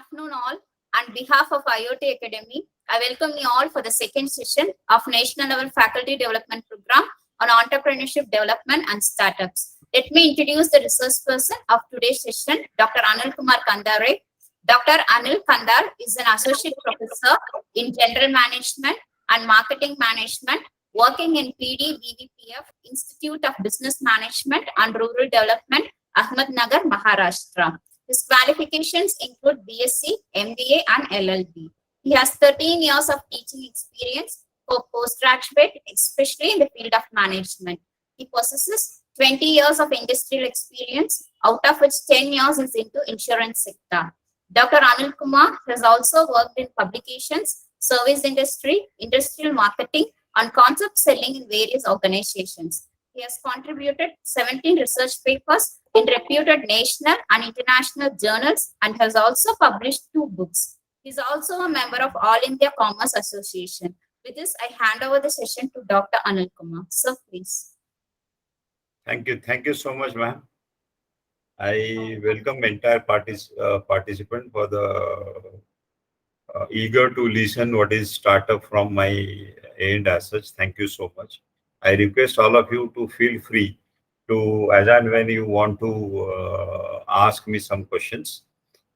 afternoon all. On behalf of IOT Academy, I welcome you all for the second session of National Level Faculty Development Program on Entrepreneurship Development and Startups. Let me introduce the resource person of today's session, Dr. Anil Kumar Kandare. Dr. Anil Kandar is an associate professor in General Management and Marketing Management, working in PD BVPF, Institute of Business Management and Rural Development, Ahmednagar, Maharashtra. His qualifications include BSc, MBA, and LLB. He has 13 years of teaching experience for postgraduate, especially in the field of management. He possesses 20 years of industrial experience, out of which 10 years is into insurance sector. Dr. Anil Kumar has also worked in publications, service industry, industrial marketing, and concept selling in various organizations. He has contributed 17 research papers in reputed national and international journals and has also published 2 books. He is also a member of All India Commerce Association. With this, I hand over the session to Dr. Anil Kumar. Sir, please. Thank you. Thank you so much, ma'am. I welcome entire participant for the eager to listen what is startup from my end as such. Thank you so much. I request all of you to feel free to, as and when you want to ask me some questions,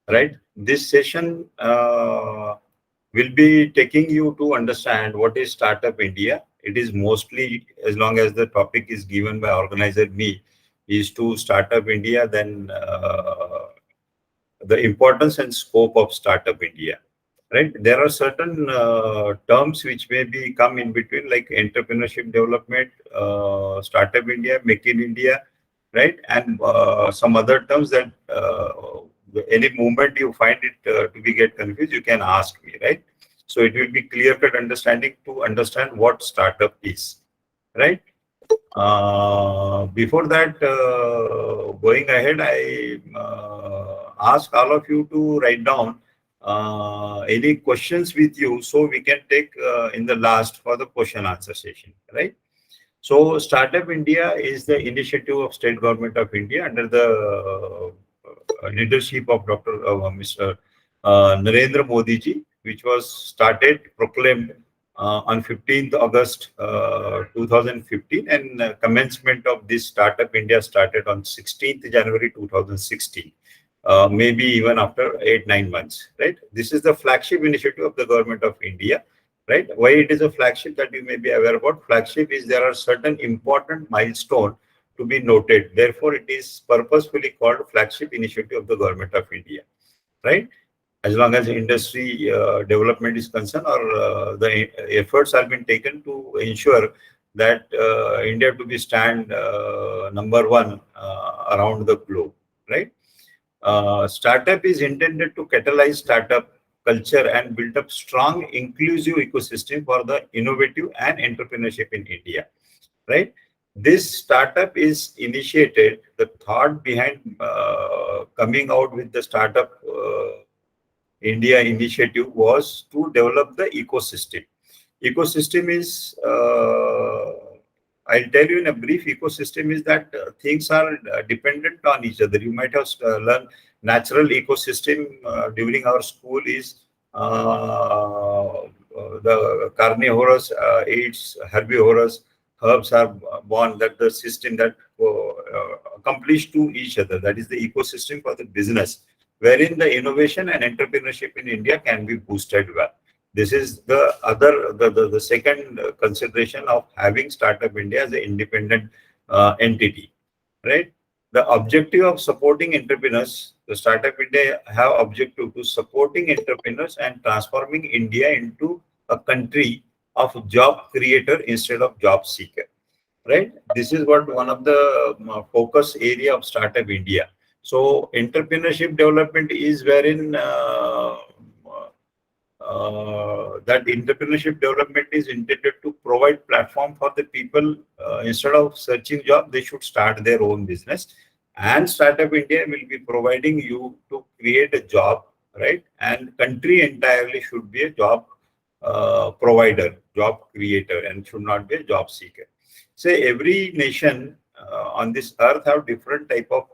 right? This session will be taking you to understand what is Startup India. It is mostly, as long as the topic is given by organizer me, is to Startup India, then the importance and scope of Startup India. Right, there are certain terms which may be come in between, like entrepreneurship development, Startup India, Make in India, right, and some other terms that any moment you find it to be get confused, you can ask me, right? So it will be clear-cut understanding to understand what startup is, right? Before that, going ahead, I ask all of you to write down any questions with you, so we can take in the last for the question answer session, right? So Startup India is the initiative of State Government of India under the leadership of Mr. Narendra Modi ji, which was proclaimed on 15th August 2015, and commencement of this Startup India started on 16th January 2016. Maybe even after 8-9 months, right? This is the flagship initiative of the Government of India, right? Why it is a flagship, that you may be aware about. Flagship is there are certain important milestones to be noted. Therefore, it is purposefully called flagship initiative of the Government of India, right? As long as industry development is concerned, or the efforts have been taken to ensure that India to be stand number 1 around the globe, right? Startup is intended to catalyze startup culture and build up strong inclusive ecosystem for the innovative and entrepreneurship in India, right? This startup is initiated, the thought behind coming out with the Startup India initiative was to develop the ecosystem. Ecosystem is I'll tell you in a brief. Ecosystem is that things are dependent on each other. You might have learned natural ecosystem during our school is the carnivorous eats herbivorous, herbs are born, that the system that accomplish to each other. That is the ecosystem for the business, wherein the innovation and entrepreneurship in India can be boosted well. This is the other, the second consideration of having Startup India as an independent entity, right? The objective of supporting entrepreneurs, the Startup India have objective to supporting entrepreneurs and transforming India into a country of job creator instead of job seeker, right? This is what one of the focus area of Startup India. So entrepreneurship development is wherein that entrepreneurship development is intended to provide platform for the people. Instead of searching job, they should start their own business, and Startup India will be providing you to create a job, right? And country entirely should be a job provider, job creator, and should not be a job seeker. Say every nation on this earth have different type of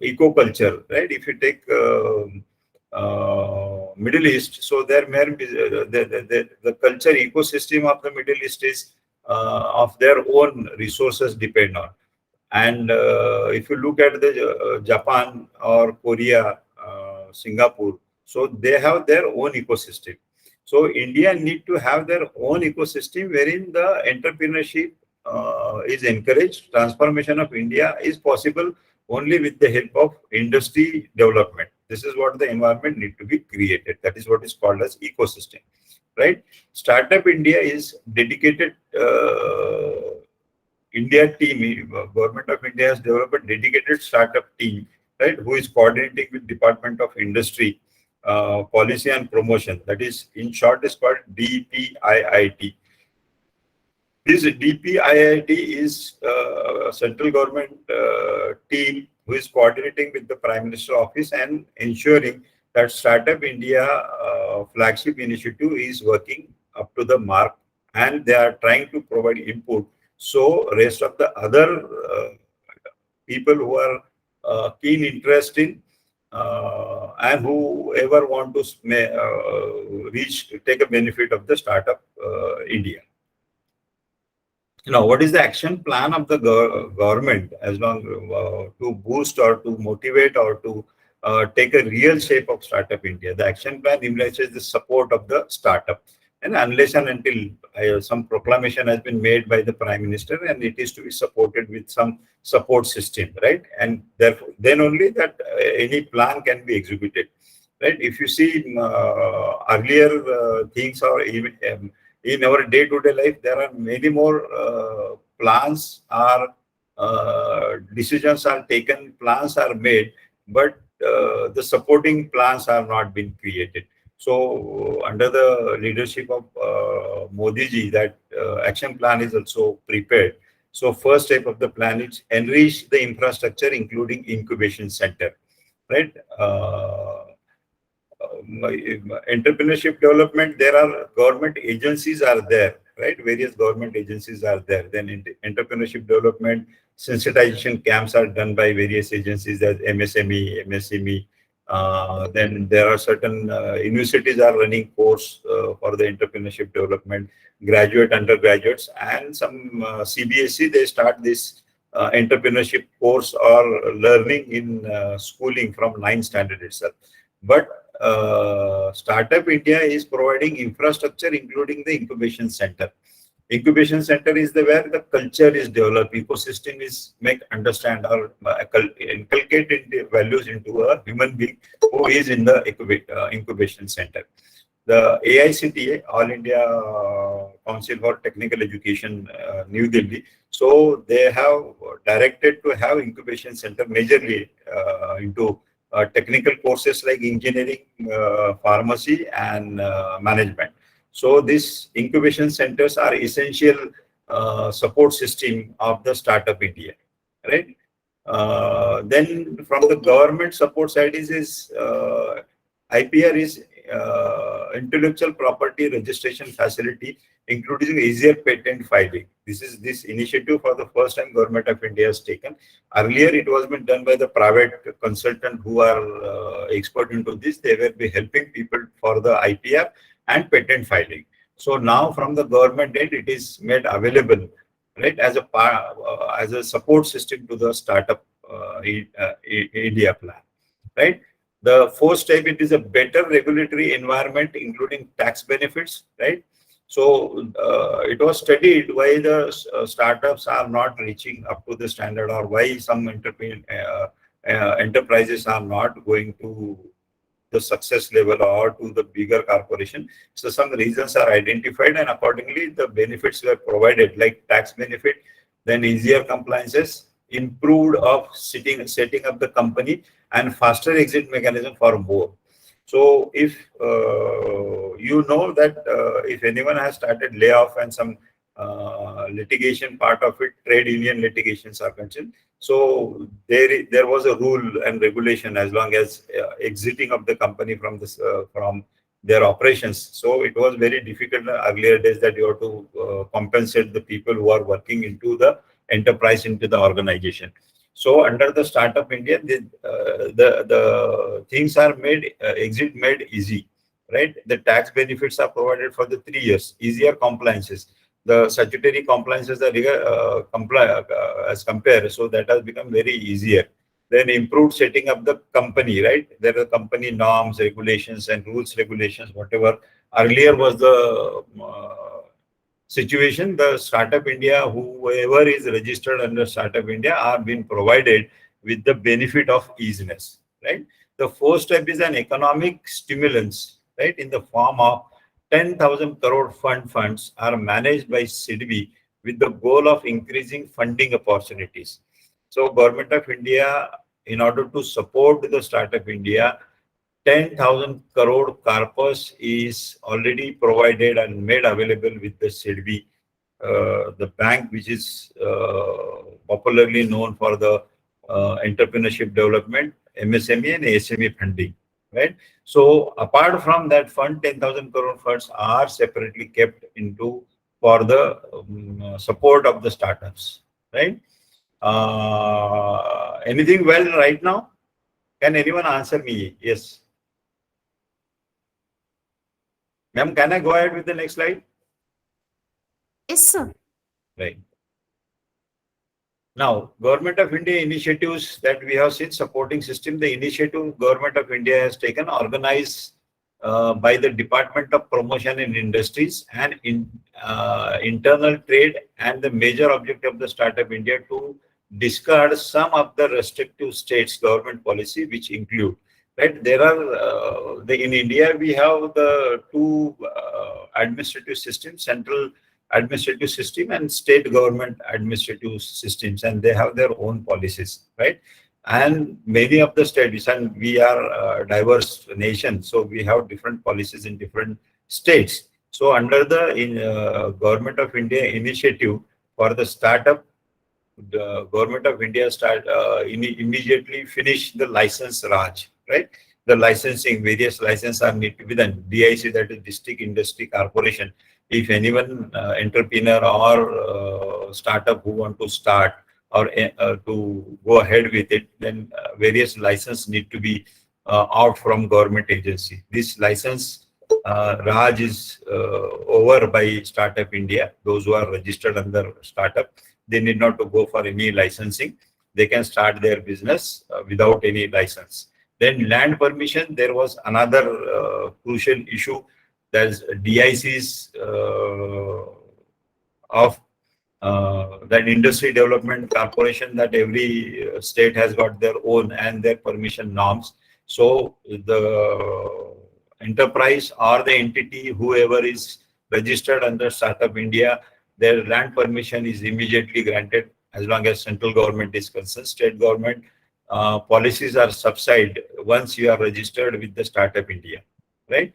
eco culture, right? If you take Middle East. So there may be the culture ecosystem of the Middle East is of their own resources depend on. And if you look at the Japan or Korea, Singapore, so they have their own ecosystem. So India need to have their own ecosystem wherein the entrepreneurship is encouraged. Transformation of India is possible only with the help of industry development. This is what the environment need to be created. That is what is called as ecosystem, right? Startup India is dedicated. India team, Government of India has developed a dedicated startup team, right, who is coordinating with Department of Industry, Policy and Promotion. That is, in short, is called DPIIT. This DPIIT is a central government team who is coordinating with the Prime Minister Office and ensuring that Startup India flagship initiative is working up to the mark, and they are trying to provide input. So rest of the other people who are keen interest in and whoever want to take a benefit of the Startup India. What is the action plan of the government as long to boost or to motivate or to take a real shape of Startup India? The action plan implies the support of the startup. And unless and until some proclamation has been made by the Prime Minister, and it is to be supported with some support system, right? And therefore, then only that any plan can be executed, right? If you see earlier things, or even in our day-to-day life, there are many more plans are decisions are taken, plans are made, but the supporting plans are not being created. So under the leadership of Modi ji, that action plan is also prepared. So first step of the plan is enrich the infrastructure, including incubation center, right? Entrepreneurship development, there are government agencies are there, right? Various government agencies are there. Then entrepreneurship development sensitization camps are done by various agencies as MSME, MSME. Then there are certain universities are running course for the entrepreneurship development, graduate, undergraduates, and some CBSE, they start this entrepreneurship course or learning in schooling from 9th standard itself. But Startup India is providing infrastructure, including the incubation center. Incubation center is where the culture is developed, ecosystem is make understand or inculcate the values into a human being who is in the incubation center. The AICTA, All India Council for Technical Education, New Delhi, so they have directed to have incubation center majorly into technical courses like engineering, pharmacy, and management. So these incubation centers are essential support system of the Startup India, right? Then from the government support side is IPR is intellectual property registration facility, including easier patent filing. This initiative for the first time Government of India has taken. Earlier, it was been done by the private consultant who are expert into this. They will be helping people for the IPR and patent filing. So now, from the government end, it is made available, right, as a support system to the Startup India plan, right? The fourth step, it is a better regulatory environment, including tax benefits, right? So it was studied why the startups are not reaching up to the standard, or why some enterprises are not going to the success level or to the bigger corporation. So some reasons are identified, and accordingly the benefits were provided, like tax benefit, then easier compliances, improved of setting up the company, and faster exit mechanism for more. So if you know that if anyone has started layoff and some litigation part of it, trade union litigations are concerned. So there was a rule and regulation as long as exiting of the company from this from their operations. So it was very difficult in earlier days that you have to compensate the people who are working into the enterprise, into the organization. So under the Startup India, the things are made, exit made easy, right? The tax benefits are provided for the 3 years, easier compliances. The statutory compliances are as compared, so that has become very easier. Then improved setting up the company, right? There are company norms, regulations, and rules, regulations, whatever earlier was the situation. The Startup India, whoever is registered under Startup India, are being provided with the benefit of easiness, right? The first step is an economic stimulants, right, in the form of 10,000 crore funds are managed by SIDBI with the goal of increasing funding opportunities. So Government of India, in order to support the Startup India, 10,000 crore corpus is already provided and made available with the SIDBI, the bank which is popularly known for the entrepreneurship development, MSME and SME funding, right? So apart from that fund, 10,000 crore funds are separately kept into for the support of the startups, right? Anything well right now? Can anyone answer me? Yes. Ma'am, can I go ahead with the next slide? Yes, sir. Right. Now, Government of India initiatives that we have seen, supporting system, the initiative Government of India has taken, organized by the Department of Promotion in Industries and Internal Trade, and the major objective of the Startup India to discard some of the restrictive states government policy, which include, right, there are in India we have the two administrative systems: central administrative system and state government administrative systems, and they have their own policies, right? And many of the states, and we are a diverse nation, so we have different policies in different states. So under the Government of India initiative for the startup, the Government of India immediately finish the license Raj, right? The licensing, various licenses are need to be done. DIC, that is District Industry Corporation. If anyone entrepreneur or startup who want to start or to go ahead with it, then various license need to be out from government agency. This license Raj is over by Startup India. Those who are registered under startup, they need not to go for any licensing. They can start their business without any license. Then land permission, there was another crucial issue. There's DICs of that Industry Development Corporation, that every state has got their own and their permission norms. So the enterprise or the entity, whoever is registered under Startup India, their land permission is immediately granted as long as central government is concerned. State government policies are subsided once you are registered with the Startup India, right?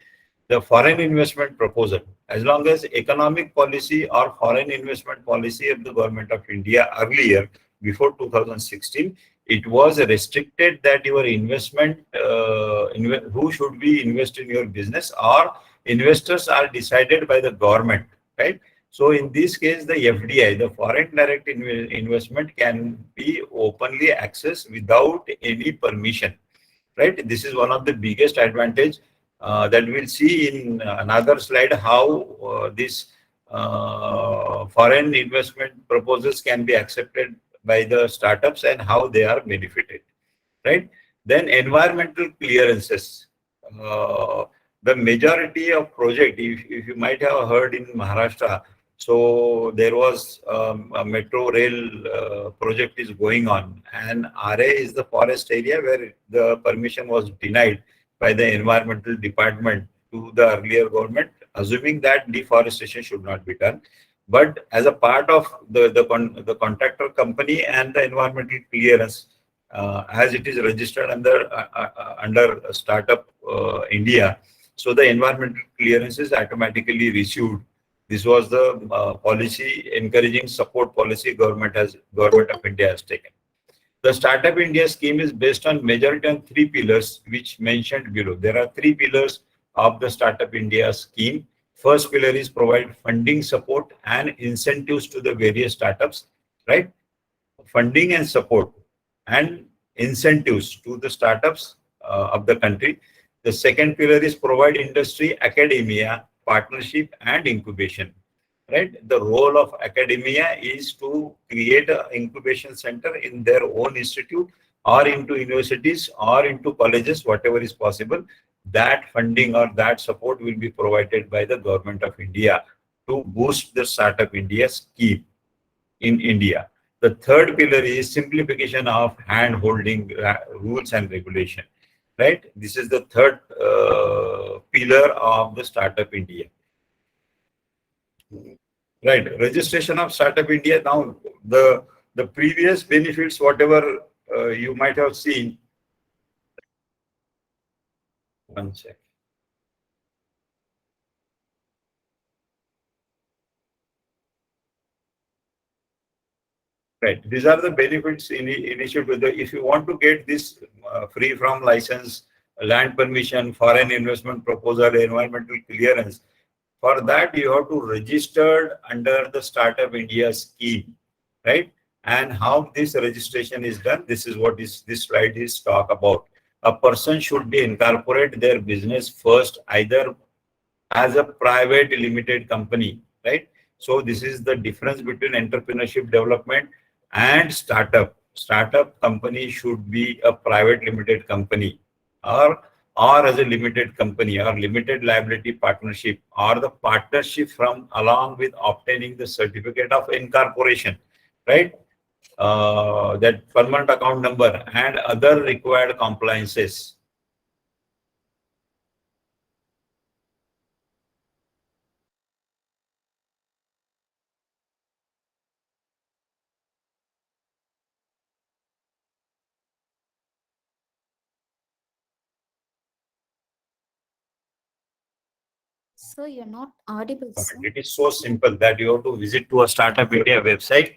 The foreign investment proposal, as long as economic policy or foreign investment policy of the Government of India earlier, before 2016, it was restricted that your investment, who should be invest in your business, or investors are decided by the government, right? So in this case, the FDI, the foreign direct investment, can be openly accessed without any permission, right? This is one of the biggest advantage that we'll see in another slide, how this foreign investment proposals can be accepted by the startups and how they are benefited, right? Then environmental clearances. The majority of project, if you might have heard in Maharashtra, so there was a metro rail project is going on, and RA is the forest area where the permission was denied by the environmental department to the earlier government, assuming that deforestation should not be done. But as a part of the contractor company and the environmental clearance, as it is registered under Startup India, so the environmental clearance is automatically received. This was the policy, encouraging support policy Government of India has taken. The Startup India scheme is based on majority on three pillars, which mentioned below. There are three pillars of the Startup India scheme. First pillar is provide funding support and incentives to the various startups, right? Funding and support. and incentives to the startups of the country. The second pillar is provide industry, academia, partnership, and incubation. Right, the role of academia is to create an incubation center in their own institute or into universities or into colleges, whatever is possible. That funding or that support will be provided by the government of India to boost the Startup India scheme in India. The third pillar is simplification of hand-holding rules and regulation. Right, this is the third pillar of the Startup India. Right, registration of Startup India. Now, the previous benefits, whatever you might have seen. One sec. Right, these are the benefits initiated with the. If you want to get this free from license, land permission, foreign investment proposal, environmental clearance, for that you have to register under the Startup India scheme, right? And how this registration is done, this is what this slide is talk about. A person should be incorporate their business first, either as a private limited company, right? So this is the difference between entrepreneurship development and startup. Startup company should be a private limited company, or as a limited company or limited liability partnership, or the partnership from along with obtaining the certificate of incorporation, right? That permanent account number and other required compliances. So you're not audible, sir. It is so simple that you have to visit to a Startup India website,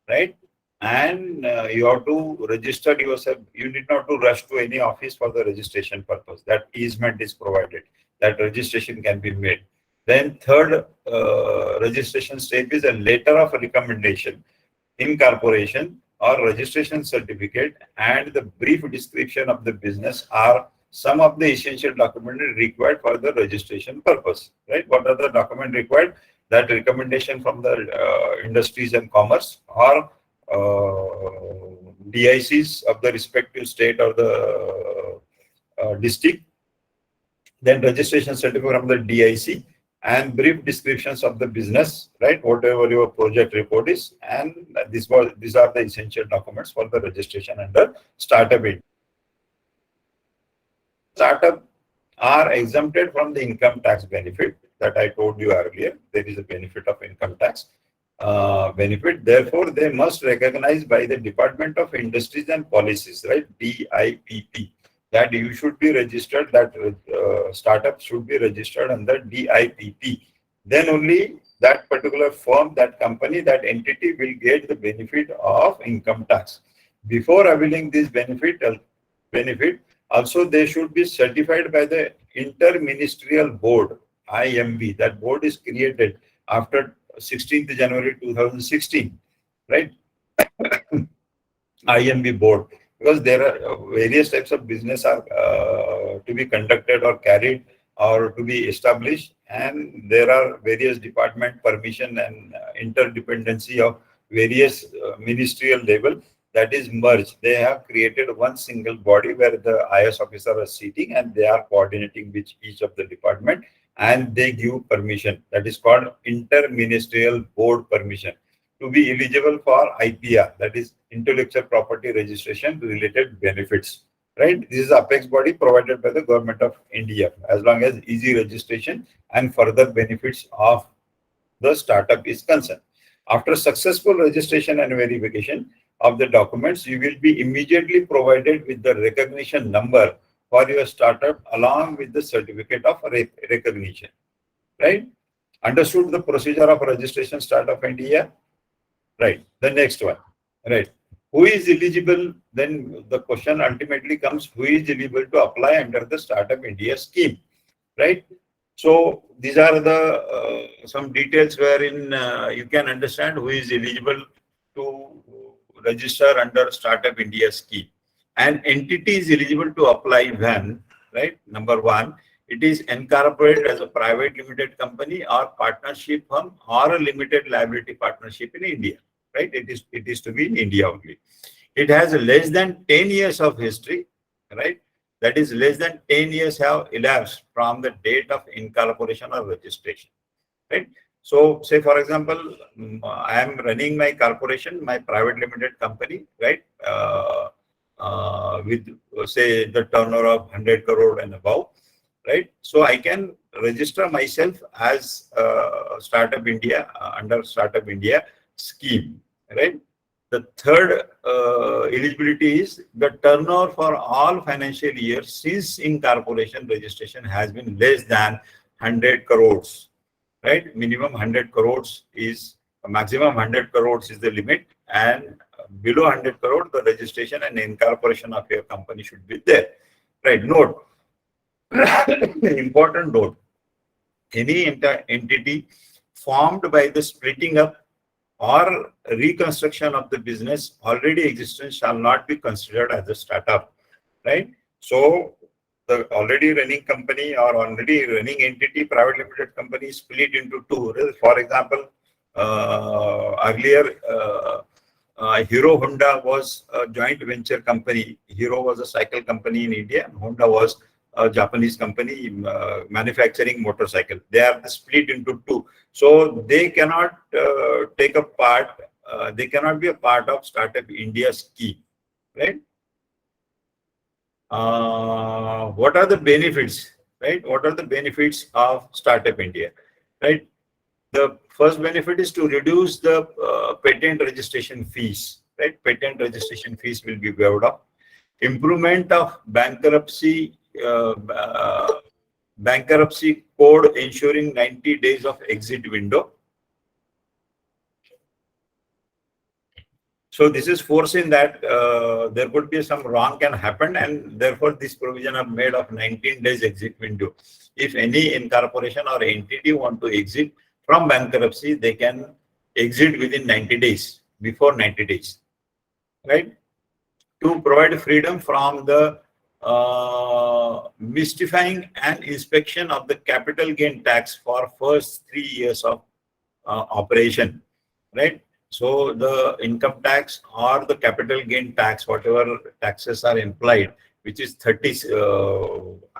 right? And you have to register yourself. You need not to rush to any office for the registration purpose. That easement is provided. That registration can be made. Then third registration step is a letter of recommendation, incorporation or registration certificate, and the brief description of the business are some of the essential documents required for the registration purpose, right? What are the documents required? That recommendation from the industries and commerce, or DICs of the respective state or the district, then registration certificate from the DIC, and brief descriptions of the business, right? Whatever your project report is, and these are the essential documents for the registration under Startup India. Startup are exempted from the income tax benefit that I told you earlier. There is a benefit of income tax benefit. Therefore, they must recognize by the Department of Industries and Policies, right? DIPP, that you should be registered, that startup should be registered under DIPP. Then only that particular firm, that company, that entity will get the benefit of income tax. Before availing this benefit, also they should be certified by the Inter-Ministerial Board, IMB. That board is created after 16th January 2016, right? IMB board, because there are various types of business are to be conducted or carried or to be established, and there are various department permission and interdependency of various ministerial level that is merged. They have created one single body where the IS officer is sitting and they are coordinating with each of the department, and they give permission. That is called interministerial board permission to be eligible for IPR, that is intellectual property registration related benefits, right? This is apex body provided by the government of India, as long as easy registration and further benefits of the startup is concerned. After successful registration and verification of the documents, you will be immediately provided with the recognition number for your startup along with the certificate of recognition, right? Understood the procedure of registration Startup India? Right. The next one. Right. Who is eligible? Then the question ultimately comes, who is eligible to apply under the Startup India scheme? Right. So these are the some details wherein you can understand who is eligible to register under Startup India scheme. An entity is eligible to apply when, right? Number one, it is incorporated as a private limited company or partnership firm or a limited liability partnership in India, right? It is to be in India only. It has less than 10 years of history, right? That is, less than 10 years have elapsed from the date of incorporation or registration, right? So, say for example, I am running my corporation, my private limited company, right? With say the turnover of 100 crore and above, right? So I can register myself as Startup India under Startup India scheme, right? The third eligibility is the turnover for all financial years since incorporation registration has been less than 100 crores, right? Minimum 100 crores is maximum 100 crores is the limit, and below 100 crore the registration and incorporation of your company should be there, right? Note, important note, any entity formed by the splitting up or reconstruction of the business already existent shall not be considered as a startup, right? So the already running company or already running entity, private limited company, split into two. For example, earlier Hero Honda was a joint venture company. Hero was a cycle company in India, and Honda was a Japanese company manufacturing motorcycle. They are split into two, so they cannot take a part. They cannot be a part of Startup India scheme, right? What are the benefits, right? What are the benefits of Startup India, right? The first benefit is to reduce the patent registration fees, right? Patent registration fees will be waived off. Improvement of bankruptcy code ensuring 90 days of exit window. So this is foreseen that there could be some wrong can happen, and therefore this provision are made of 19 days exit window. If any incorporation or entity want to exit from bankruptcy, they can exit within 90 days, before 90 days, right? To provide freedom from the mystifying and inspection of the capital gain tax for first 3 years of operation, right? So the income tax or the capital gain tax, whatever taxes are implied, which is 30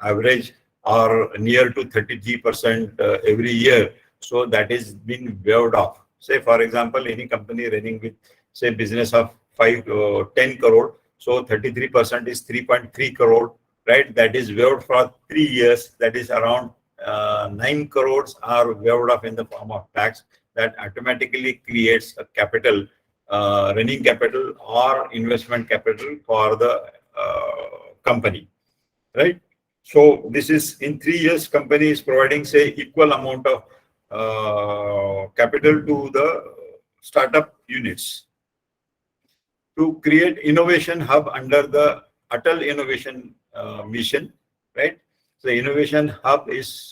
average or near to 33% every year. So that is been waived off. Say for example, any company running with say business of 10 crore, so 33% is 3.3 crore, right? That is waived for 3 years. That is around 9 crores are waived off in the form of tax. That automatically creates a capital, running capital or investment capital for the company, right? So this is in 3 years, company is providing say equal amount of capital to the startup units. To create innovation hub under the Atal Innovation Mission, right? So innovation hub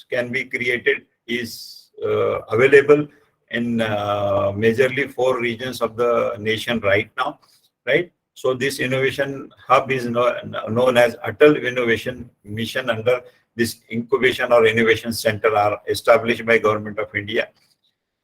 can be created, is available in majorly 4 regions of the nation right now, right? So this innovation hub is known as Atal Innovation Mission. Under this incubation or innovation center are established by Government of India,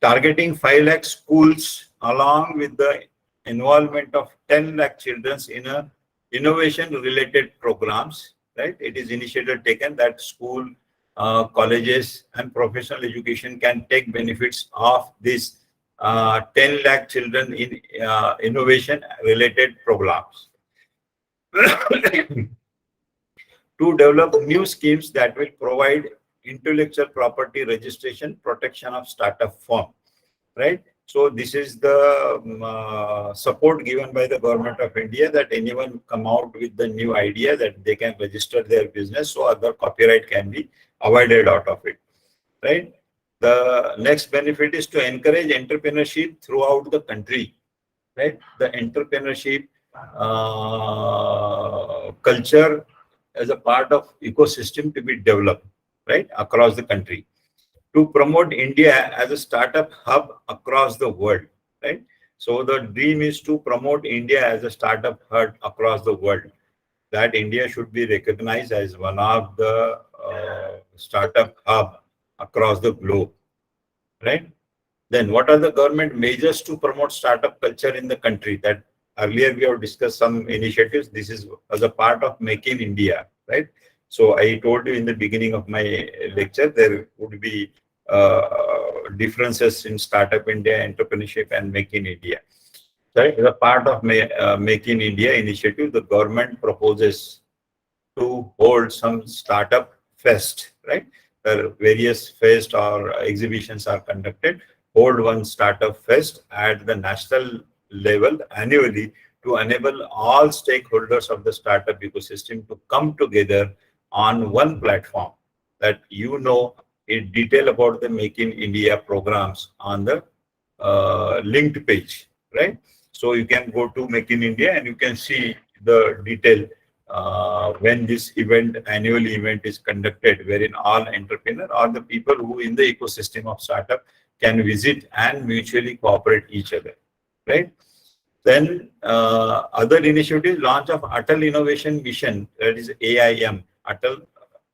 targeting 5 lakh schools along with the involvement of 10 lakh children in a innovation related programs, right? It is initiative taken that school, colleges and professional education can take benefits of this 10 lakh children in innovation related programs. To develop new schemes that will provide intellectual property registration protection of startup firm, right? So this is the support given by the Government of India, that anyone come out with the new idea that they can register their business, so other copyright can be avoided out of it, right? The next benefit is to encourage entrepreneurship throughout the country, right? The entrepreneurship culture as a part of ecosystem to be developed, right, across the country. To promote India as a startup hub across the world, right? So the dream is to promote India as a startup hub across the world. That India should be recognized as one of the startup hub across the globe, right? Then what are the government measures to promote startup culture in the country? That earlier we have discussed some initiatives. This is as a part of Make in India, right? So I told you in the beginning of my lecture, there would be differences in Startup India, entrepreneurship, and Make in India. Right? As a part of Make in India initiative, the government proposes to hold some startup fest, right? Various fest or exhibitions are conducted. Hold one startup fest at the national level annually to enable all stakeholders of the startup ecosystem to come together on one platform. That in detail about the Make in India programs on the linked page, right? So you can go to Make in India and you can see the detail when this annual event is conducted, wherein all entrepreneur or the people who in the ecosystem of startup can visit and mutually cooperate each other, right? Then other initiatives, launch of Atal Innovation Mission, that is AIM, Atal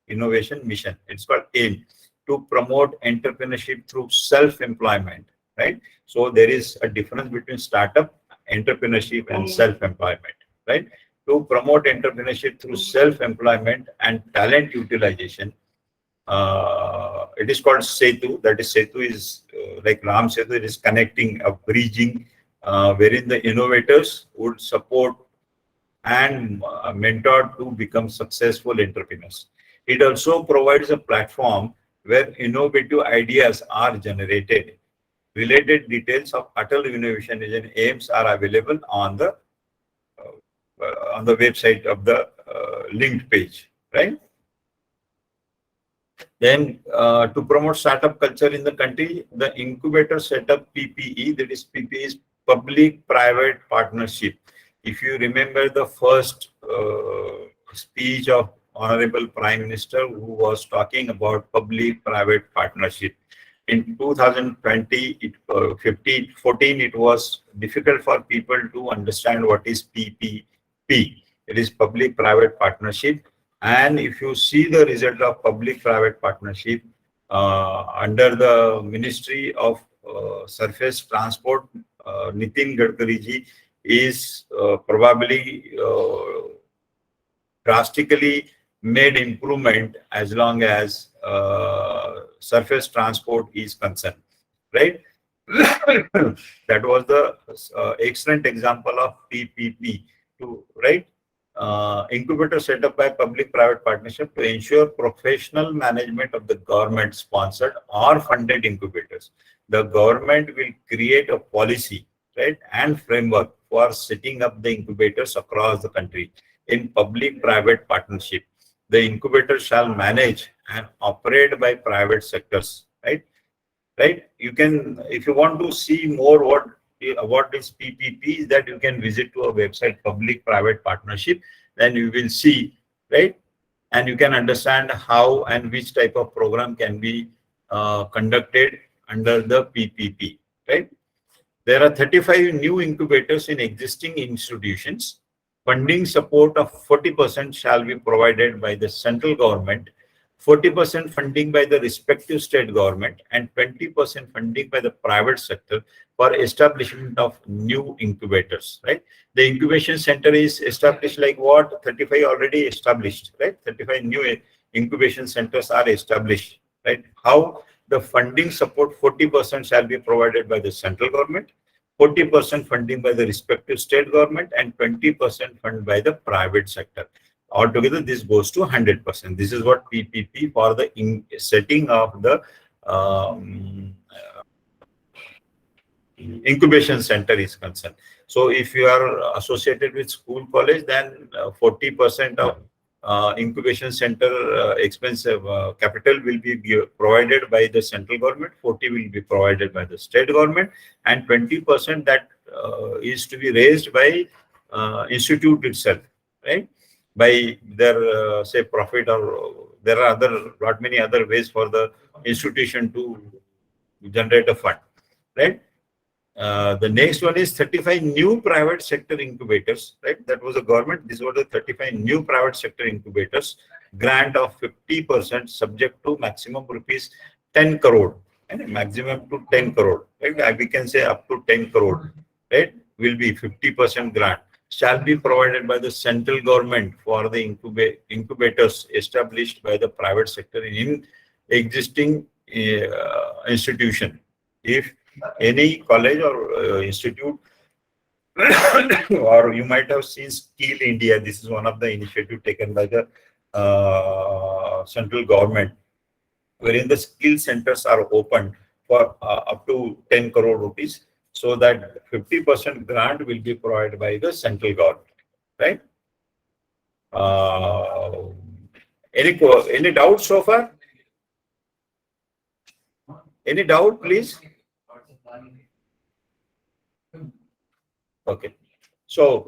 Innovation Mission. It's called AIM, to promote entrepreneurship through self-employment, right? So there is a difference between startup, entrepreneurship, and self-employment, right? To promote entrepreneurship through self-employment and talent utilization. It is called Setu. That is, Setu is like Ram Setu. It is connecting, bridging, wherein the innovators would support and mentor to become successful entrepreneurs. It also provides a platform where innovative ideas are generated. Related details of Atal Innovation and aims are available on the website of the linked page, right? Then to promote startup culture in the country, the incubator setup PPE, that is PPE is public-private partnership. If you remember the first speech of Honorable Prime Minister, who was talking about public-private partnership. In 2020, 14, it was difficult for people to understand what is PPP. It is public-private partnership. And if you see the result of public-private partnership under the Ministry of Surface Transport, Nitin Gadkari ji is probably drastically made improvement as long as surface transport is concerned, right? That was the excellent example of PPP, right? Incubator set up by public-private partnership to ensure professional management of the government-sponsored or funded incubators. The government will create a policy, right, and framework for setting up the incubators across the country in public-private partnership. The incubator shall manage and operate by private sectors, right? Right? You can, if you want to see more what is PPP, is that you can visit to a website, public-private partnership, then you will see, right? And you can understand how and which type of program can be conducted under the PPP, right? There are 35 new incubators in existing institutions. Funding support of 40% shall be provided by the central government, 40% funding by the respective state government, and 20% funding by the private sector for establishment of new incubators, right? The incubation center is established like what? 35 already established, right? 35 new incubation centers are established, right? How? The funding support 40% shall be provided by the central government, 40% funding by the respective state government, and 20% fund by the private sector. Altogether, this goes to 100%. This is what PPP for the setting of the incubation center is concerned. So if you are associated with school college, then 40% of incubation center expensive capital will be provided by the central government, 40 will be provided by the state government, and 20% that is to be raised by institute itself, right? By their say profit, or there are lot many other ways for the institution to generate a fund, right? The next one is 35 new private sector incubators, right? That was the government. These were the 35 new private sector incubators, grant of 50% subject to maximum rupees 10 crore, and maximum to 10 crore, right? We can say up to 10 crore, right? Will be 50% grant, shall be provided by the central government for the incubators established by the private sector in existing institution. If any college or institute, or you might have seen Skill India. This is one of the initiative taken by the central government, wherein the skill centers are open for up to 10 crore rupees, so that 50% grant will be provided by the central government, right? Uh, any doubts so far? Any doubt, please? Okay. So,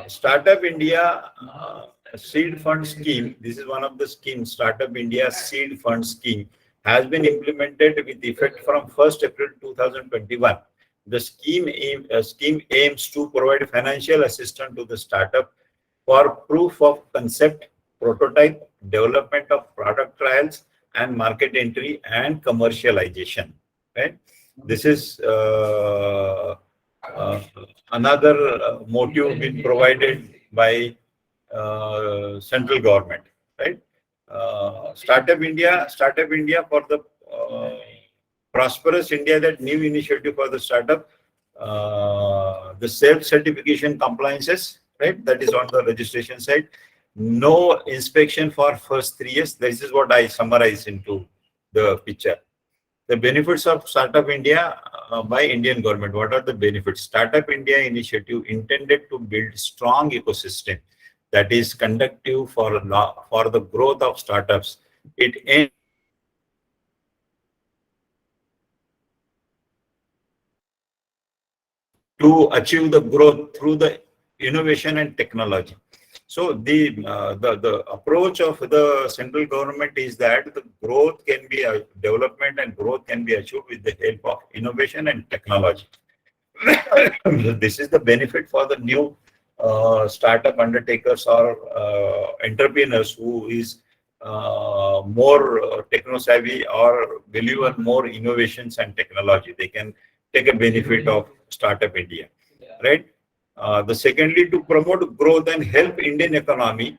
Startup India Seed Fund Scheme, this is one of the schemes, Startup India Seed Fund Scheme, has been implemented with effect from 1st April 2021. The scheme aims to provide financial assistance to the startup for proof of concept, prototype, development of product trials, and market entry and commercialization. Right? This is uh, another motive been provided by central government, right? Startup India for the prosperous India, that new initiative for the startup, the self-certification compliances, right? That is on the registration side. No inspection for first 3 years. This is what I summarize into the picture. The benefits of Startup India by Indian government. What are the benefits? Startup India initiative intended to build strong ecosystem that is conducive for the growth of startups. It aims to achieve the growth through the innovation and technology. So the approach of the central government is that the growth can be development and growth can be achieved with the help of innovation and technology. This is the benefit for the new startup undertakers or entrepreneurs who is more techno savvy or believe in more innovations and technology. They can take a benefit of Startup India, right? The secondly, to promote growth and help Indian economy,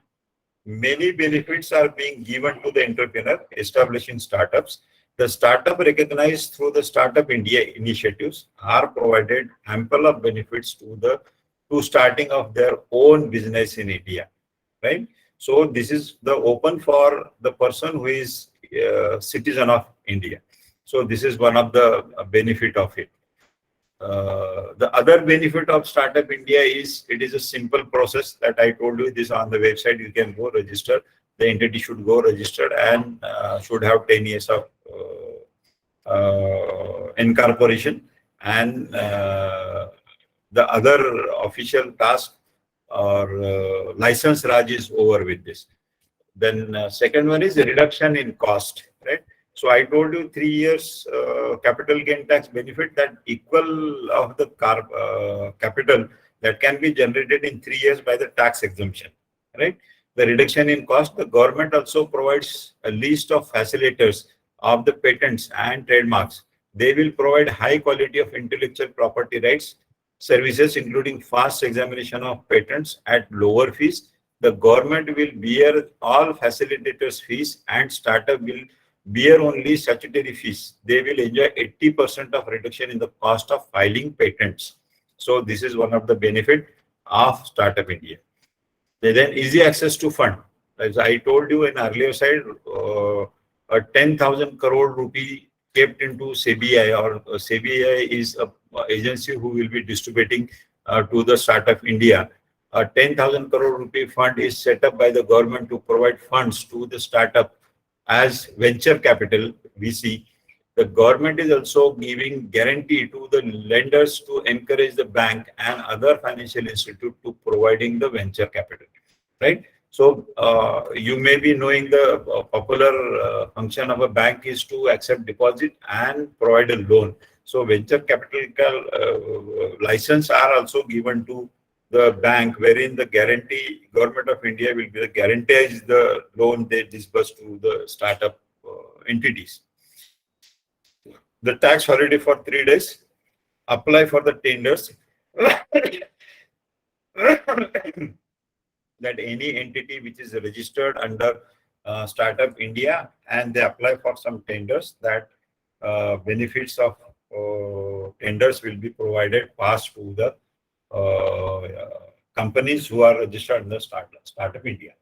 many benefits are being given to the entrepreneur establishing startups. The startup recognized through the Startup India initiatives are provided ample of benefits to starting of their own business in India, right? So this is the open for the person who is citizen of India. So this is one of the benefit of it. The other benefit of Startup India is it is a simple process that I told you. This on the website. You can go register. The entity should go registered and should have 10 years of incorporation, and the other official task or license Raj is over with this. Then second one is reduction in cost, right? So I told you 3 years capital gain tax benefit, that equal of the capital that can be generated in 3 years by the tax exemption, right? The reduction in cost. The government also provides a list of facilitators of the patents and trademarks. They will provide high quality of intellectual property rights services, including fast examination of patents at lower fees. The government will bear all facilitators' fees and startup will bear only statutory fees. They will enjoy 80% of reduction in the cost of filing patents. So this is one of the benefit of Startup India. Then easy access to fund. As I told you in earlier side, a 10,000 crore rupee kept into CBI, or CBI is a agency who will be distributing to the Startup India. A 10,000 crore rupee fund is set up by the government to provide funds to the startup as venture capital VC. The government is also giving guarantee to the lenders to encourage the bank and other financial institute to providing the venture capital, right? So you may be knowing the popular function of a bank is to accept deposit and provide a loan. So venture capital license are also given to the bank, wherein the guarantee, Government of India will be the guarantees the loan they disburse to the startup entities. The tax holiday for 3 days, apply for the tenders. That any entity which is registered under Startup India and they apply for some tenders, that benefits of tenders will be provided, passed to the companies who are registered under Startup India.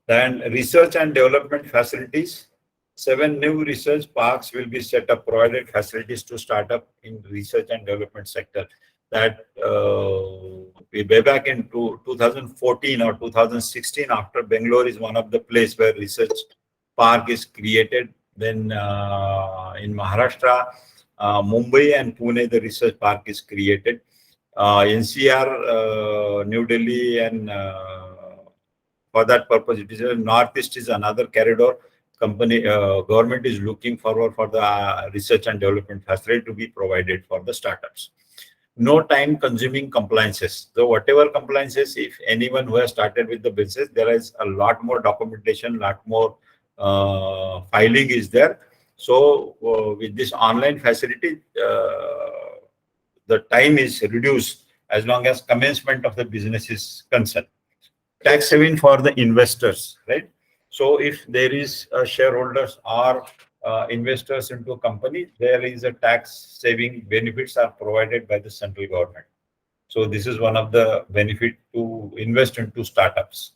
Then research and development facilities. 7 new research parks will be set up, provided facilities to start up in research and development sector. That way back in 2014 or 2016, after Bangalore is one of the place where research park is created. Then in Maharashtra, Mumbai and Pune, the research park is created. NCR, New Delhi, and for that purpose, it is Northeast is another corridor. Government is looking forward for the research and development facility to be provided for the startups. No time-consuming compliances. So whatever compliances, if anyone who has started with the business, there is a lot more documentation, lot more filing is there. So with this online facility, the time is reduced as long as commencement of the business is concerned. Tax saving for the investors, right? So if there is a shareholders or investors into a company, there is a tax saving benefits are provided by the central government. So this is one of the benefit to invest into startups,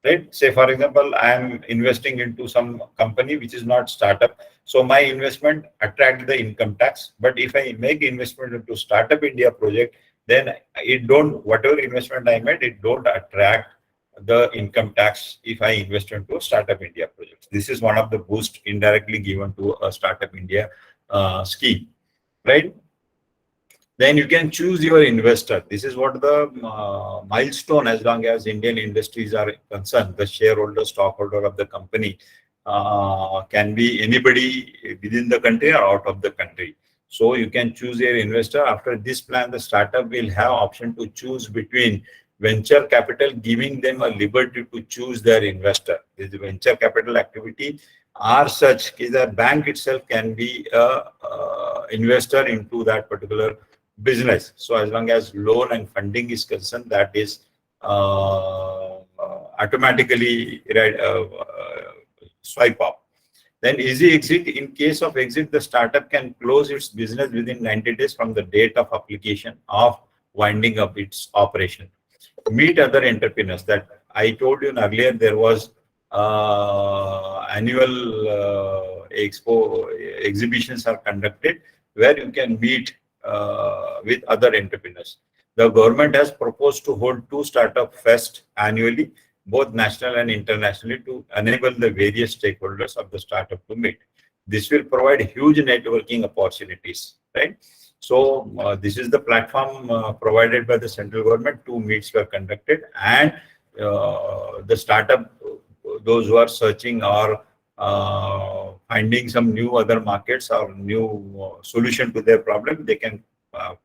right? Say for example, I am investing into some company which is not startup. So my investment attract the income tax. But if I make investment into Startup India project, then it don't, whatever investment I made, it don't attract the income tax if I invest into a Startup India project. This is one of the boost indirectly given to a Startup India scheme, right? Then you can choose your investor. This is what the milestone, as long as Indian industries are concerned. The shareholder, stockholder of the company can be anybody within the country or out of the country. So you can choose your investor. After this plan, the startup will have option to choose between venture capital, giving them a liberty to choose their investor. This venture capital activity are such that the bank itself can be a investor into that particular business. So as long as loan and funding is concerned, that is automatically swipe up. Then easy exit. In case of exit, the startup can close its business within 90 days from the date of application of winding up its operation. Meet other entrepreneurs. That I told you earlier, there was annual exhibitions are conducted where you can meet with other entrepreneurs. The government has proposed to hold 2 startup fest annually, both national and internationally, to enable the various stakeholders of the startup to meet. This will provide huge networking opportunities, right? So this is the platform provided by the central government. 2 meets were conducted, and the startup, those who are searching or finding some new other markets or new solution to their problem, they can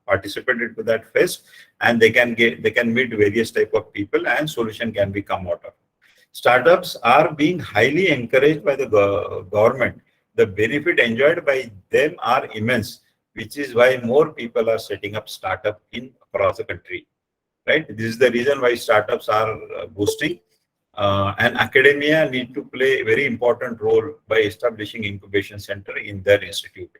participate into that phase, and they can meet various type of people, and solution can be come out of. Startups are being highly encouraged by the government. The benefit enjoyed by them are immense, which is why more people are setting up startup in across the country, right? This is the reason why startups are boosting. And academia need to play a very important role by establishing incubation center in their institute,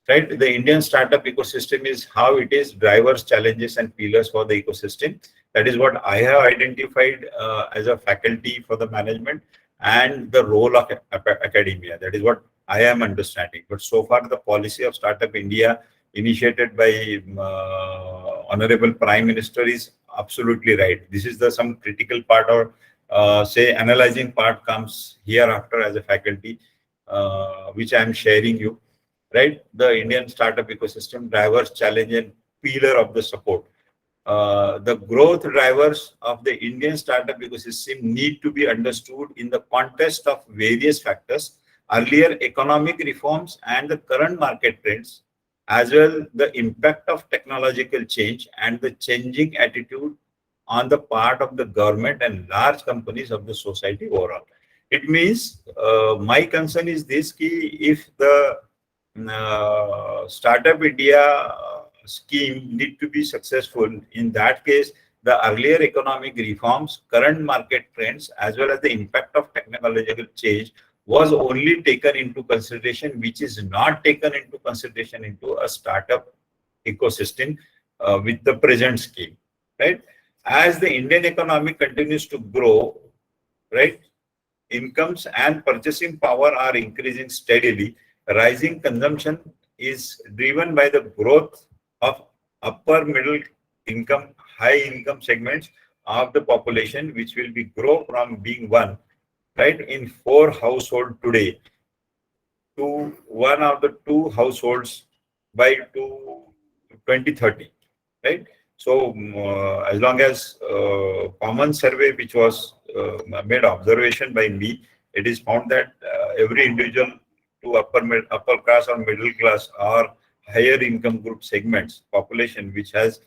right? The Indian startup ecosystem is how it is: drivers, challenges, and pillars for the ecosystem. That is what I have identified as a faculty for the management, and the role of academia. That is what I am understanding. But so far, the policy of Startup India initiated by Honorable Prime Minister is absolutely right. This is the some critical part, or say analyzing part comes hereafter as a faculty, which I am sharing you, right? The Indian startup ecosystem, drivers, challenge, and pillar of the support. The growth drivers of the Indian startup ecosystem need to be understood in the context of various factors earlier economic reforms and the current market trends, as well the impact of technological change and the changing attitude on the part of the government and large companies of the society overall. It means my concern is this: ki if the Startup India scheme need to be successful, in that case, the earlier economic reforms, current market trends, as well as the impact of technological change was only taken into consideration, which is not taken into consideration into a startup ecosystem with the present scheme, right? As the Indian economy continues to grow, right, incomes and purchasing power are increasing steadily. Rising consumption is driven by the growth of upper middle income, high income segments of the population, which will be grow from being one, right, in 4 households today to one of the 2 households by 2030, right? So as long as common survey, which was made observation by me, it is found that every individual to upper class or middle class or higher income group segments population, which has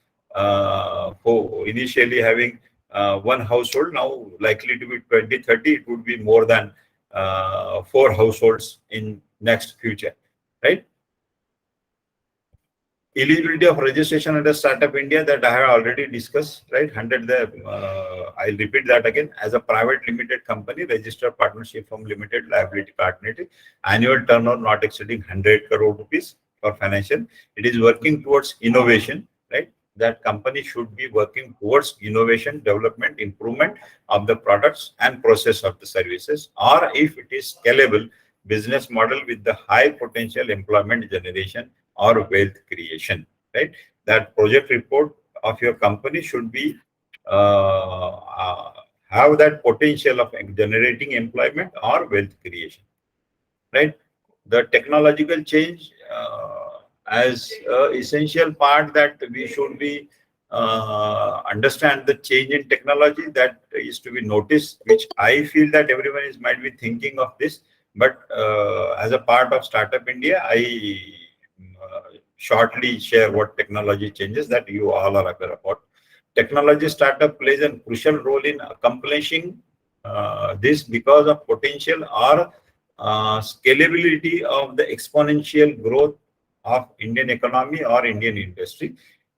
initially having one household, now likely to be 2030, it would be more than 4 households in next future, right? Eligibility of registration under Startup India, that I have already discussed, right? 100 there. I'll repeat that again. As a private limited company, registered partnership from limited liability partner, annual turnover not exceeding 100 crore rupees for financial. It is working towards innovation, right? That company should be working towards innovation, development, improvement of the products and process of the services, or if it is scalable business model with the high potential employment generation or wealth creation, right? That project report of your company should be have that potential of generating employment or wealth creation, right? The technological change as essential part that we should be understand the change in technology that is to be noticed, which I feel that everyone is might be thinking of this, but as a part of Startup India, I shortly share what technology changes that you all are aware about. Technology startup plays a crucial role in accomplishing this because of potential or scalability of the exponential growth of Indian economy or Indian industry.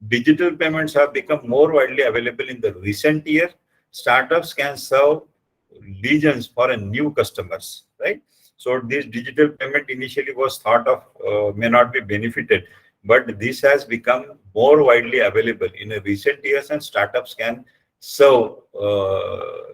Digital payments have become more widely available in the recent year. Startups can serve legions for a new customers, right? So this digital payment initially was thought of may not be benefited, but this has become more widely available in a recent years, and startups can serve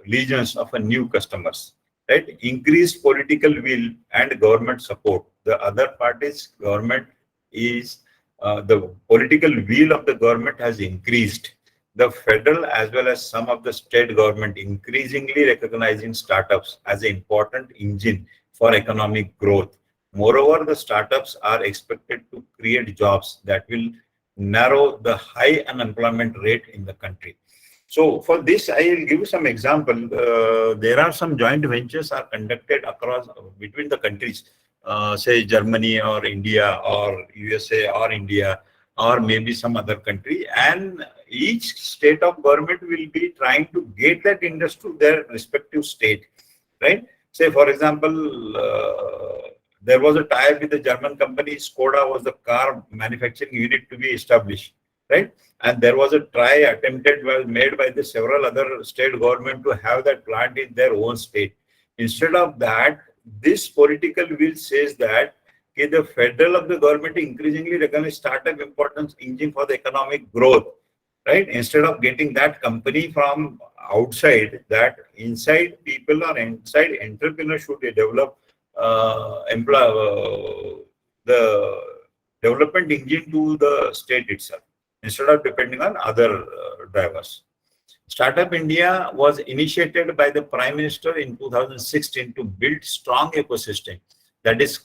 legions of a new customers, right? Increased political will and government support. The other part is government is the political will of the government has increased. The federal as well as some of the state government increasingly recognizing startups as an important engine for economic growth. Moreover, the startups are expected to create jobs that will narrow the high unemployment rate in the country. So for this, I will give some example. There are some joint ventures are conducted across between the countries, say Germany or India or USA or India or maybe some other country, and each state of government will be trying to get that industry to their respective state, right? Say, for example, there was a tie with the German company, Skoda was the car manufacturing unit to be established, right? And there was a try attempted, was made by the several other state government to have that plant in their own state. Instead of that, this political will says that okay, the federal of the government increasingly recognize startup importance engine for the economic growth, right? Instead of getting that company from outside, that inside people or inside entrepreneurs should develop the development engine to the state itself instead of depending on other drivers. Startup India was initiated by the Prime Minister in 2016 to build strong ecosystem that is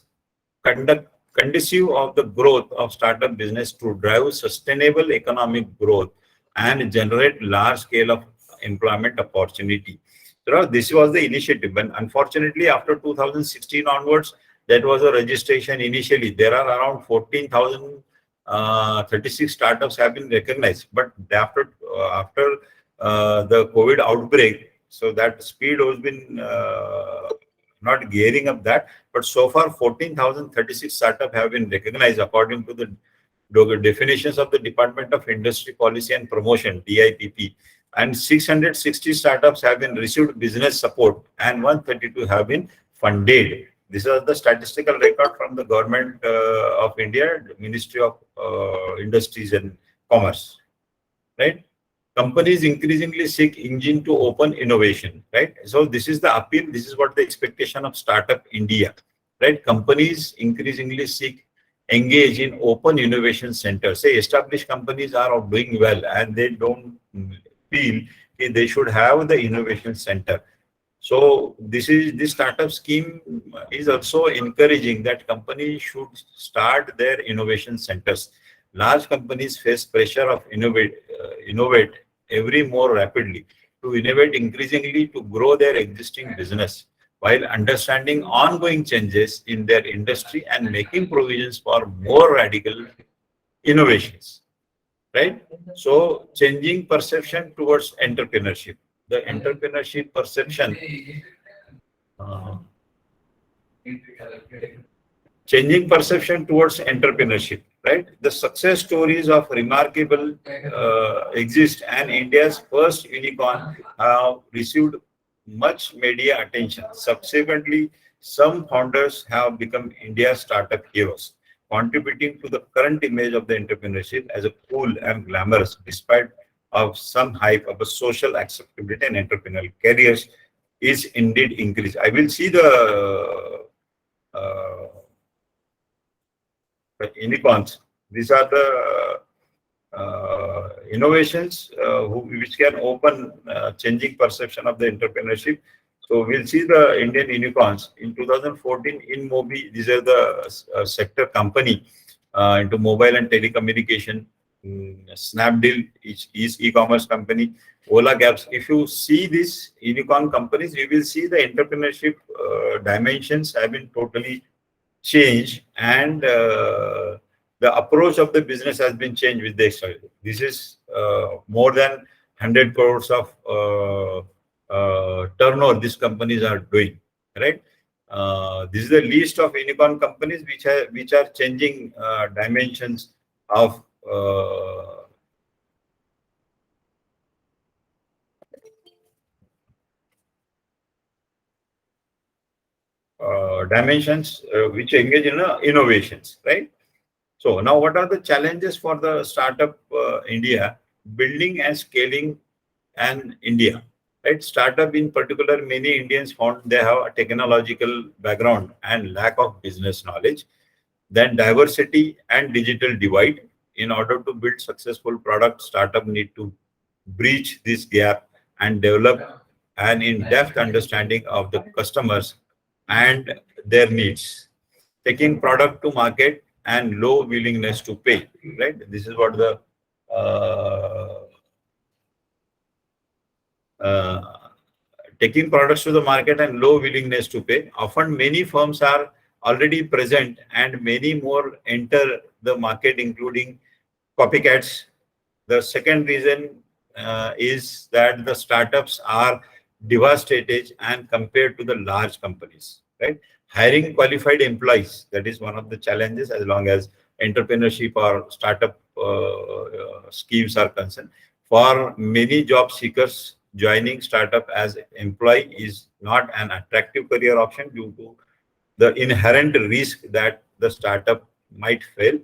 conducive of the growth of startup business to drive sustainable economic growth and generate large scale of employment opportunity. So this was the initiative, but unfortunately after 2016 onwards, That was a registration initially. There are around 14,036 startups have been recognized. But after the COVID outbreak, so that speed has been not gearing up that. But so far, 14,036 startups have been recognized according to the definitions of the Department of Industry Policy and Promotion (DIPP), and 660 startups have been received business support, and 132 have been funded. These are the statistical record from the Government of India, Ministry of Industries and Commerce. Right? Companies increasingly seek engine to open innovation. Right? So this is the appeal. This is what the expectation of Startup India. Right? Companies increasingly seek engage in open innovation centers. Say established companies are doing well and they don't feel they should have the innovation center. So this startup scheme is also encouraging that companies should start their innovation centers. Large companies face pressure of innovate every more rapidly, to innovate increasingly to grow their existing business, while understanding ongoing changes in their industry and making provisions for more radical innovations. Right? So changing perception towards entrepreneurship. The entrepreneurship perception, uh, changing perception towards entrepreneurship, right? The success stories of remarkable exist, and India's first unicorn have received much media attention. Subsequently, some founders have become India's startup heroes, contributing to the current image of the entrepreneurship as a cool and glamorous, despite of some hype of a social acceptability and entrepreneurial careers is indeed increased. I will see uh, the unicorns. These are the innovations which can open changing perception of the entrepreneurship. So we'll see the Indian unicorns in 2014 in Mobi. These are the sector company into mobile and telecommunication. Snapdeal is e-commerce company. Ola Cabs. If you see these unicorn companies, you will see the entrepreneurship dimensions have been totally changed, and the approach of the business has been changed with the extra. This is more than 100 crores of turnover these companies are doing, right? This is the list of unicorn companies which are changing dimensions of which engage in innovations, right? So now, what are the challenges for the startup India building and scaling and India? Right, startup in particular, many Indians found they have a technological background and lack of business knowledge. Then diversity and digital divide. In order to build successful product, startup need to breach this gap and develop an in-depth understanding of the customers and their needs. Taking product to market and low willingness to pay. Right. This is what the uh, uh, taking products to the market and low willingness to pay. Often many firms are already present and many more enter the market, including copycats. The second reason is that the startups are devastated and compared to the large companies, right? Hiring qualified employees, that is one of the challenges as long as entrepreneurship or startup schemes are concerned. For many job seekers, joining startup as employee is not an attractive career option due to the inherent risk that the startup might fail.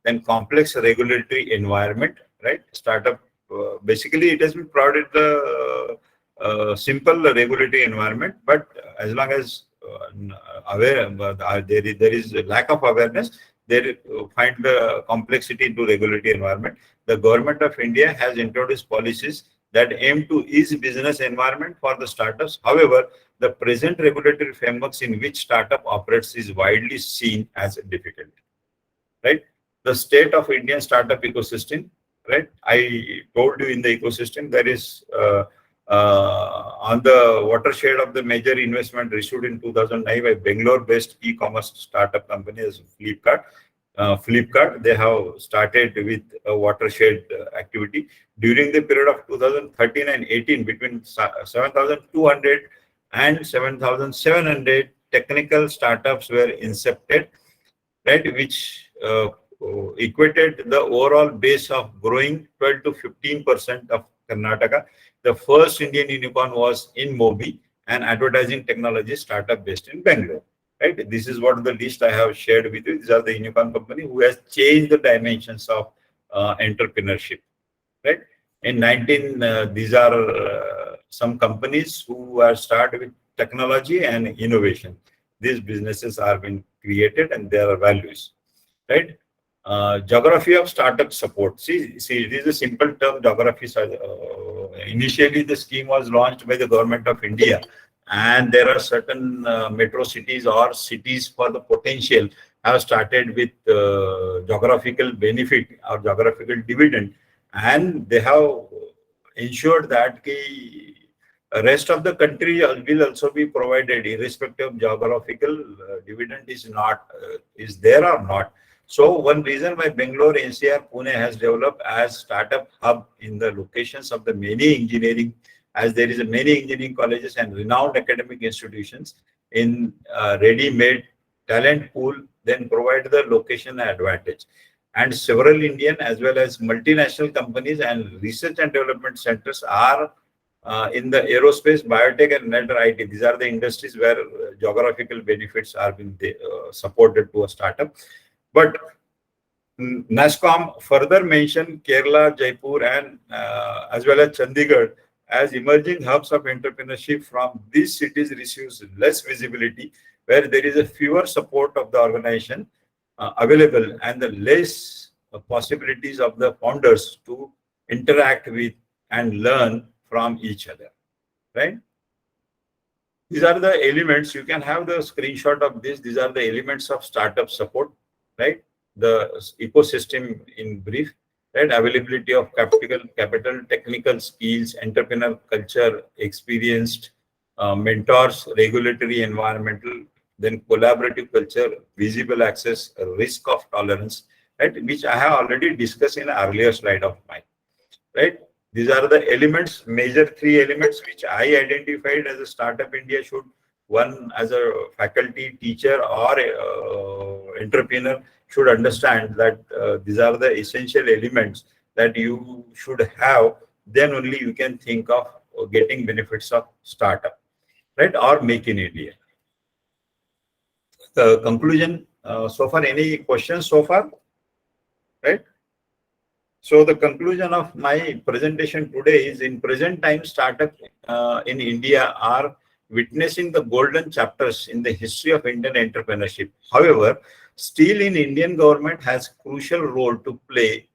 Then complex regulatory environment, right? Startup, basically it has been provided the simple regulatory environment, but as long as there is a lack of awareness, they find the complexity into regulatory environment. The government of India has introduced policies that aim to ease business environment for the startups. However, the present regulatory frameworks in which startup operates is widely seen as difficult. Right? The state of Indian startup ecosystem. Right? I told you in the ecosystem there is on the watershed of the major investment received in 2009 by Bangalore-based e-commerce startup company as Flipkart. Flipkart, they have started with a watershed activity. During the period of 2013 and 18, between 7,200 and 7,700 technical startups were incepted, right, which equated the overall base of growing 12 to 15% of Karnataka. The first Indian unicorn was in Mobi, an advertising technology startup based in Bangalore. Right, this is what the list I have shared with you. These are the unicorn company who has changed the dimensions of entrepreneurship. Right, in 19, these are some companies who are started with technology and innovation. These businesses are being created and there are values. Right, geography of startup support. See, it is a simple term. Geography. Initially, the scheme was launched by the government of India, and there are certain metro cities or cities for the potential have started with geographical benefit or geographical dividend, and they have ensured that the rest of the country will also be provided irrespective of geographical dividend is there or not. So one reason why Bangalore, NCR, Pune has developed as startup hub in the locations of the many engineering, as there is a many engineering colleges and renowned academic institutions in ready-made talent pool, then provide the location advantage. And several Indian as well as multinational companies and research and development centers are in the aerospace, biotech, and net IT. These are the industries where geographical benefits are being supported to a startup. But NASSCOM further mentioned Kerala, Jaipur, and as well as Chandigarh as emerging hubs of entrepreneurship. From these cities receives less visibility, where there is a fewer support of the organization available and the less possibilities of the founders to interact with and learn from each other. Right? These are the elements. You can have the screenshot of this. These are the elements of startup support. Right? The ecosystem in brief, right? Availability of capital, technical skills, entrepreneur culture, experienced mentors, regulatory, environmental, then collaborative culture, visible access, risk of tolerance, right? Which I have already discussed in an earlier slide of mine, right? These are the elements, major three elements which I identified as a startup India should, one as a faculty, teacher, or entrepreneur should understand that these are the essential elements that you should have. Then only you can think of getting benefits of startup, right? Or make in India. The conclusion so far, any questions so far, right? So the conclusion of my presentation today is in present time, startups in India are witnessing the golden chapters in the history of Indian entrepreneurship. However, still in Indian government has crucial role to play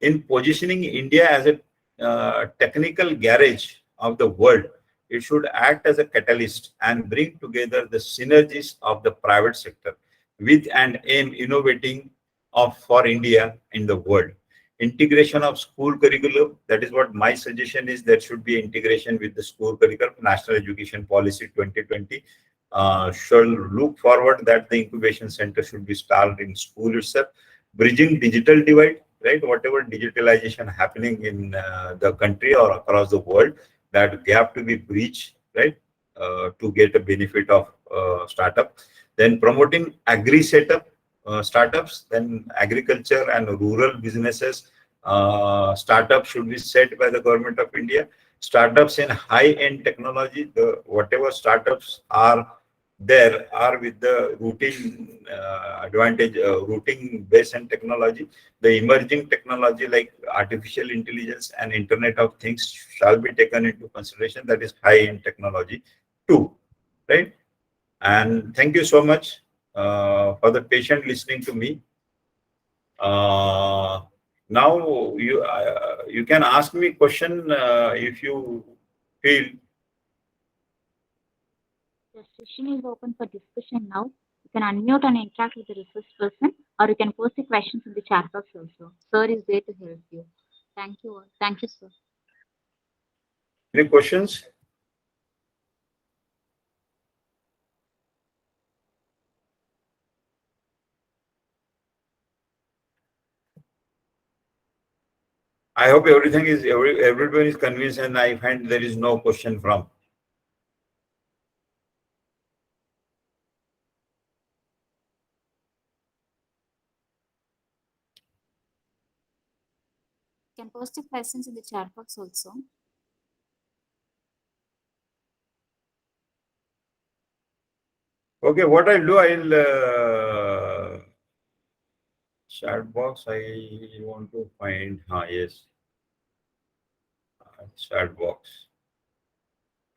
in positioning India as a technical garage of the world. It should act as a catalyst and bring together the synergies of the private sector with an aim innovating of for India in the world. Integration of school curriculum, that is what my suggestion is. There should be integration with the school curriculum. National Education Policy 2020 shall look forward that the incubation center should be started in school itself. Bridging digital divide, right? Whatever digitalization happening in the country or across the world, that gap to be breached, right? To get a benefit of startup. Then promoting agri setup, startups, then agriculture and rural businesses. Startups should be set by the government of India. Startups in high-end technology, the whatever startups are there are with the routing advantage, routing based on technology. The emerging technology like artificial intelligence and Internet of Things shall be taken into consideration. That is high-end technology too, right? And thank you so much for the patient listening to me. Now you can ask me question if you feel. The session is open for discussion now. You can unmute and interact with the resource person, or you can post the questions in the chat box also. Sir is there to help you. Thank you all. Thank you, sir. Any questions? I hope everything is everyone is convinced, and I find there is no question from. You can post your questions in the chat box also. Okay, what I'll do, I'll chat box. I want to find. Yes, chat box.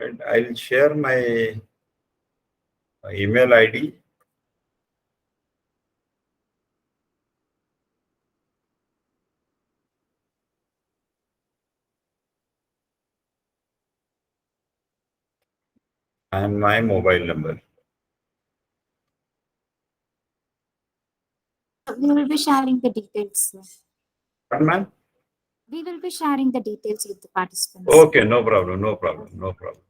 And I'll share my email ID. And my mobile number. We will be sharing the details. What, man? We will be sharing the details with the participants. Okay, no problem, no problem, no problem.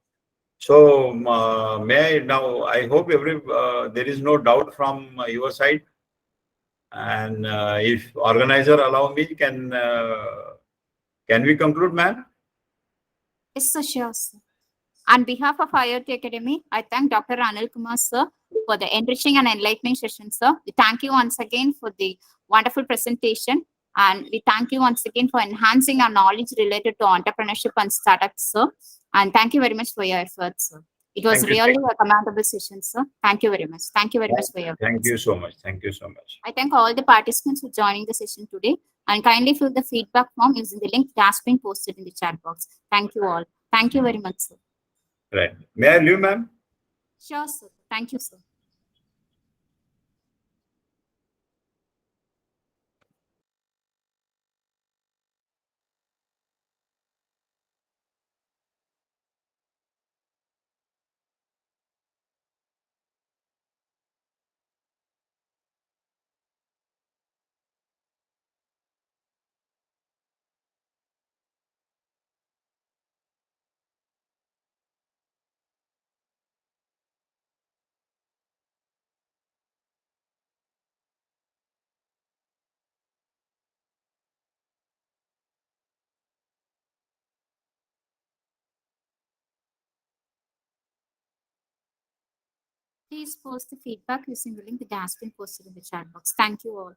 So, may I now? I hope there is no doubt from your side. And if organizer allow me, can we conclude, ma'am? Yes, sir, sure, sir. On behalf of IOT Academy, I thank Dr. Anil Kumar, sir, for the enriching and enlightening session, sir. We thank you once again for the wonderful presentation. And we thank you once again for enhancing our knowledge related to entrepreneurship and startups, sir. And thank you very much for your efforts, sir. It was Thank you. really a commendable session, sir. Thank you very much. Thank you very much for your Thank efforts. you so much. Thank you so much. I thank all the participants for joining the session today, and kindly fill the feedback form using the link that has been posted in the chat box. Thank you all. Thank you very much, sir. Right. May I leave, ma'am? Sure, sir. Thank you, sir. Please post the feedback using the link that has been posted in the chat box. Thank you all.